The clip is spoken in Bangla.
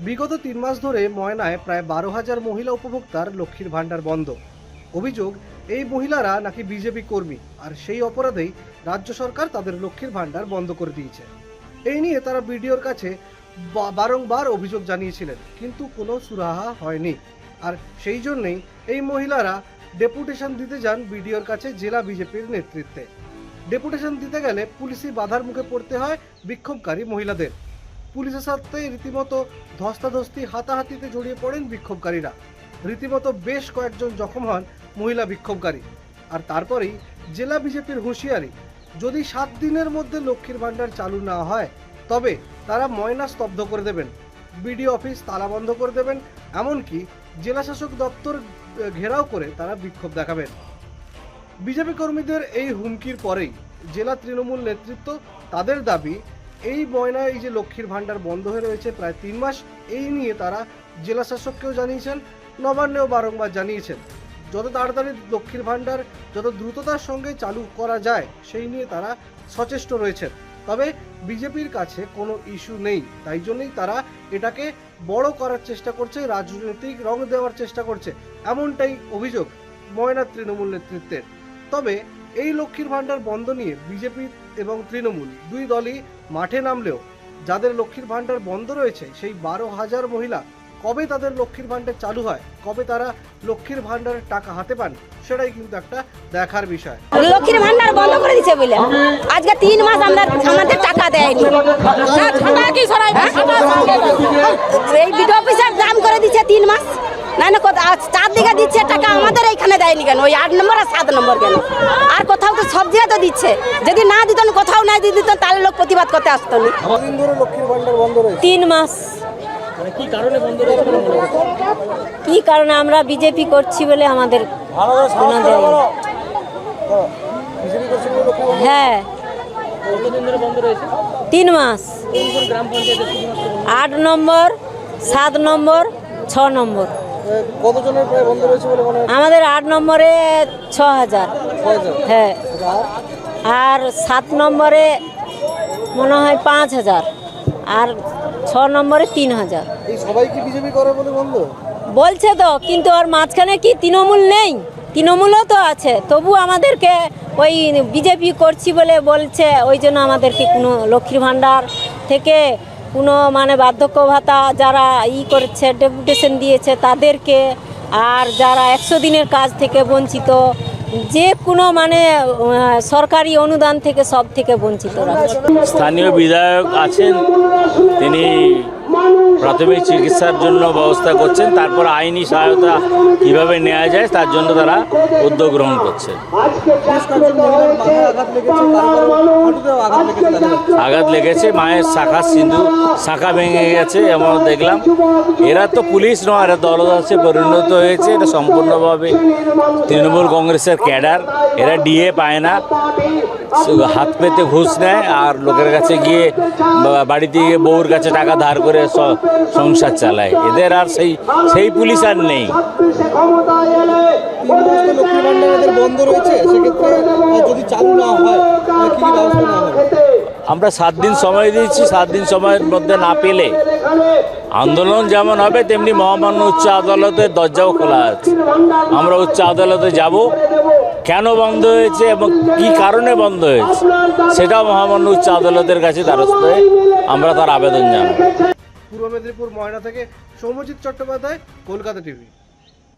বিগত 3 মাস ধরে ময়নায় প্রায় 12,000 মহিলা উপভোক্তার লক্ষ্মীর ভাণ্ডার বন্ধ। অভিযোগ, এই মহিলারা নাকি বিজেপি কর্মী, আর সেই অপরাধেই রাজ্য সরকার তাদের লক্ষ্মীর ভাণ্ডার বন্ধ করে দিয়েছে। এই নিয়ে তারা বিডিওর কাছে বারংবার অভিযোগ জানিয়েছিলেন, কিন্তু কোনো সুরাহা হয়নি। আর সেই জন্যই এই মহিলারা ডেপুটেশন দিতে যান বিডিওর কাছে জেলা বিজেপির নেতৃত্বে। ডেপুটেশন দিতে গেলে পুলিশি বাধার মুখে পড়তে হয় বিক্ষোভকারী মহিলাদের। পুলিশের সাথে রীতিমতো ধস্তাধস্তি, হাতাহাতিতে জড়িয়ে পড়েন বিক্ষোভকারীরা। রীতিমতো বেশ কয়েকজন জখম হন মহিলা বিক্ষোভকারী। আর তারপরেই জেলা বিজেপির হুঁশিয়ারি, যদি 7 দিনের মধ্যে লক্ষ্মীর ভাণ্ডার চালু না হয় তবে তারা ময়না স্তব্ধ করে দেবেন, বিডিও অফিস তালাবন্ধ করে দেবেন, এমনকি জেলা শাসক দপ্তর ঘেরাও করে তারা বিক্ষোভ দেখাবেন। বিজেপি কর্মীদের এই হুমকির পরেই জেলা তৃণমূল নেতৃত্ব, তাদের দাবি এই ময়নায় এই যে লক্ষ্মীর ভাণ্ডার বন্ধ হয়ে রয়েছে প্রায় 3 মাস, এই নিয়ে তারা জেলা শাসককেও জানিয়েছেন, নবান্নেও বারংবার জানিয়েছেন। যত তাড়াতাড়ি লক্ষ্মীর ভাণ্ডার যত দ্রুততার সঙ্গে চালু করা যায় সেই নিয়ে তারা সচেষ্ট রয়েছেন। তবে বিজেপির কাছে কোনো ইস্যু নেই, তাই জন্যই তারা এটাকে বড় করার চেষ্টা করছে, রাজনৈতিক রং দেওয়ার চেষ্টা করছে, এমনটাই অভিযোগ ময়নার তৃণমূল নেতৃত্বের। তবে এই লক্ষ্মীর ভাণ্ডার বন্ধ নিয়ে বিজেপি এবং তৃণমূল দুই দলই মাঠে নামলেও যাদের লক্ষ্মীর ভাণ্ডার বন্ধ রয়েছে সেই 12,000 মহিলা কবে তাদের লক্ষ্মীর ভাণ্ডার চালু হয়, কবে তারা লক্ষ্মীর ভাণ্ডারের টাকা হাতে পান, সেটাই কিন্তু একটা দেখার বিষয়। লক্ষ্মীর ভাণ্ডার বন্ধ করে দিচ্ছে বলে আজকে 3 মাস আমাদের টাকা দেয়নি। এই বিডিও অফিসার দাম করে দিচ্ছে 3 মাস, না না 4 দিকে দিচ্ছে টাকা, আমাদের এইখানে দেয়নি কেন? ওই 8 নম্বর আর 7 নম্বর কেন? আর কোথাও তো সব জায়গায় তো দিচ্ছে, যদি না দিত, কোথাও না দিত তাহলে লোক প্রতিবাদ করতে আসতো না। 3 মাস। কি কারণে বন্ধ রয়েছে? কি কারণে? আমরা বিজেপি করছি বলে আমাদের। হ্যাঁ, 3 মাস। 8 নম্বর, 7 নম্বর, 6 নম্বর। কতজনের প্রায় বন্ধ রয়েছে বলে মনে হয়? আমাদের 8 নম্বরে 6,000। হ্যাঁ, আর 7 নম্বরে মনে হয় 5,000, আর 6 নম্বরে 3,000। এই সবাই কি বিজেপি করে বলে বন্ধ বলছে তো, কিন্তু আর মাঝখানে কি তৃণমূল নেই? তৃণমূলও তো আছে, তবু আমাদেরকে ওই বিজেপি করছি বলে বলছে, ওই জন্য আমাদেরকে কোনো লক্ষ্মীর ভাণ্ডার থেকে কোনো মানে বার্ধক্য ভাতা যারা করেছে, ডেপুটেশন দিয়েছে তাদেরকে, আর যারা 100 দিনের কাজ থেকে বঞ্চিত, যে কোনো মানে সরকারি অনুদান থেকে সব থেকে বঞ্চিত। স্থানীয় বিধায়ক আছেন, তিনি প্রাথমিক চিকিৎসার জন্য ব্যবস্থা করছেন, তারপর আইনি সহায়তা কীভাবে নেওয়া যায় তার জন্য তারা উদ্যোগ গ্রহণ করছে। আঘাত লেগেছে, মায়ের শাখা ভেঙে গেছে এমন দেখলাম। এরা তো পুলিশ নয়, এরা দলদাসে পরিণত হয়েছে। এটা সম্পূর্ণভাবে তৃণমূল কংগ্রেসের ক্যাডার। এরা ডিএ পায় না, হাত পেতে ঘুষ নেয়, আর লোকের কাছে গিয়ে বাড়িতে গিয়ে বউর কাছে টাকা ধার করে সংসার চালায়। এদের আর সেই পুলিশ আর নেই। আমরা 7 দিন সময় দিয়েছি, 7 দিন সময়ের মধ্যে না পেলে আন্দোলন যেমন হবে তেমনি মহামান্য উচ্চ আদালতের দরজাও খোলা আছে। আমরা উচ্চ আদালতে যাব, কেন বন্ধ হয়েছে এবং কি কারণে বন্ধ হয়েছে সেটাও মহামান্য উচ্চ আদালতের কাছে দ্বারস্থ হয়ে আমরা তার আবেদন জানাবো। পূর্ব মেদিনীপুর ময়না থেকে সৌম্যজিৎ চট্টোপাধ্যায়, কলকাতা টিভি।